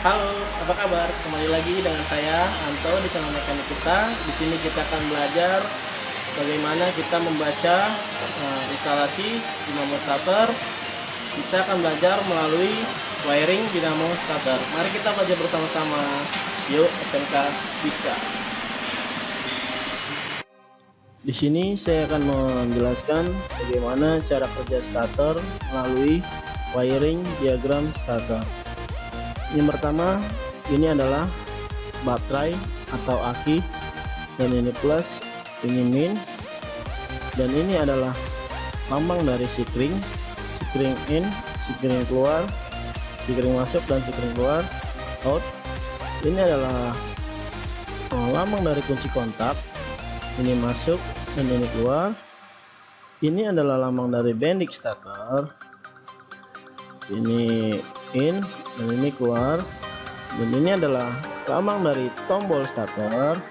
Halo, apa kabar? Kembali lagi dengan saya Anto di channel mekanik kita. Di sini kita akan belajar bagaimana kita membaca instalasi dinamo starter. Kita akan belajar melalui wiring dinamo starter. Mari kita belajar bersama-sama. Yuk, SMK bisa. Di sini saya akan menjelaskan bagaimana cara kerja starter melalui wiring diagram starter. Yang pertama, ini adalah baterai atau aki, dan ini plus, ini min, dan ini adalah lambang dari sikring in, sikring keluar, sikring masuk dan sikring keluar, out. Ini adalah lambang dari kunci kontak, ini masuk dan ini keluar. Ini adalah lambang dari bending starter, ini in dan ini keluar, dan ini adalah lambang dari tombol starter,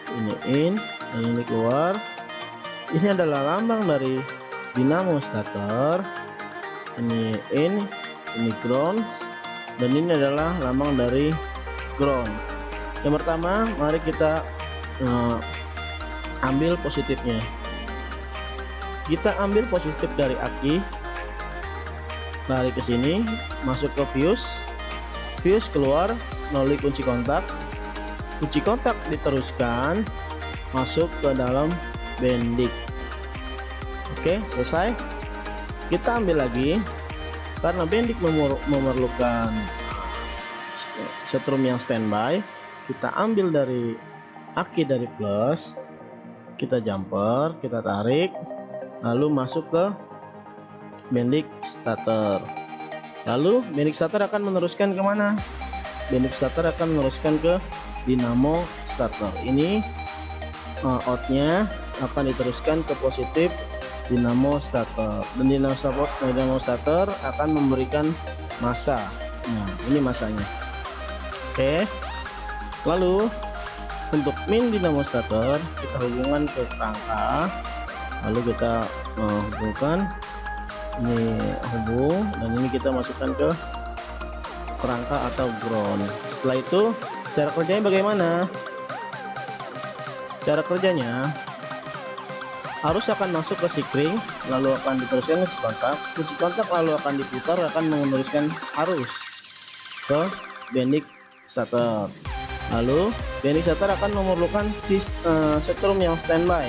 ini in dan ini keluar. Ini adalah lambang dari dinamo starter, ini in, ini ground, dan ini adalah lambang dari ground. Yang pertama, mari kita ambil positifnya. Kita ambil positif dari aki, tarik ke sini, masuk ke fuse keluar melalui kunci kontak diteruskan masuk ke dalam bending. Oke, selesai. Kita ambil lagi, karena bending memerlukan setrum yang standby. Kita ambil dari aki dari plus, kita jumper, kita tarik, lalu masuk ke bending starter. Lalu bending starter akan meneruskan kemana? Bending starter akan meneruskan ke dinamo starter. Ini outnya akan diteruskan ke positif dinamo starter, dan dinamo starter akan memberikan massa. Nah, ini massanya. Oke. Lalu untuk min dinamo starter kita hubungkan ke kerangka, lalu kita hubungkan ini hubung, dan ini kita masukkan ke kerangka atau ground. Setelah itu cara kerjanya bagaimana? Cara kerjanya arus akan masuk ke sikring, lalu akan diteruskan ke kunci kontak lalu akan diputar, akan meneruskan arus ke bending starter. Lalu bending starter akan memerlukan setrum yang standby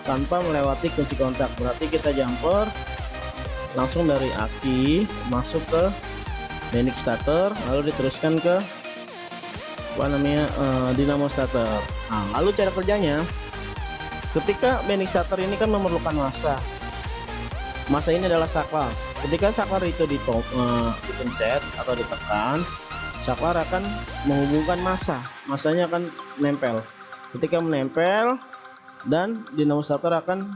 tanpa melewati kunci kontak. Berarti kita jumper langsung dari aki masuk ke bending starter, lalu diteruskan ke dinamo starter. Nah, lalu cara kerjanya, ketika bending starter ini kan memerlukan massa ini adalah saklar. Ketika saklar itu dipencet atau ditekan, saklar akan menghubungkan massanya akan menempel. Ketika menempel, dan dinamo starter akan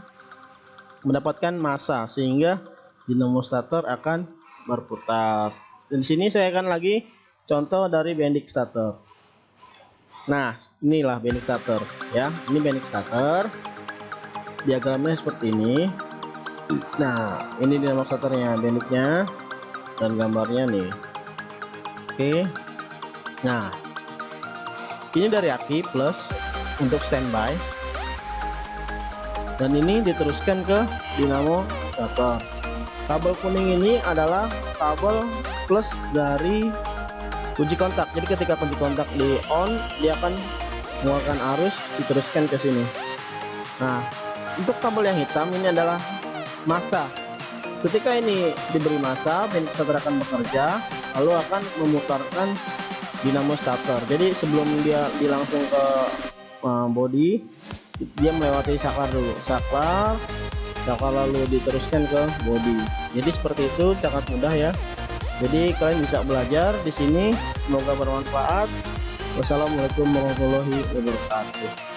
mendapatkan massa, sehingga dinamo starter akan berputar. Dan di sini saya akan lagi contoh dari bending starter. Nah, inilah bending starter ya. Ini bending starter. Diagramnya seperti ini. Nah, ini dinamo starternya, bendingnya, dan gambarnya nih. Oke. Nah, ini dari aki plus untuk standby. Dan ini diteruskan ke dinamo starter. Kabel kuning ini adalah kabel plus dari kunci kontak. Jadi ketika kunci kontak di on, dia akan mengeluarkan arus diteruskan ke sini. Nah, untuk kabel yang hitam ini adalah massa. Ketika ini diberi massa, bending starter akan bekerja, lalu akan memutarkan dinamo starter. Jadi sebelum dia langsung ke body, dia melewati saklar dulu, saklar lalu diteruskan ke body. Jadi seperti itu, sangat mudah ya. Jadi kalian bisa belajar di sini. Semoga bermanfaat. Wassalamualaikum warahmatullahi wabarakatuh.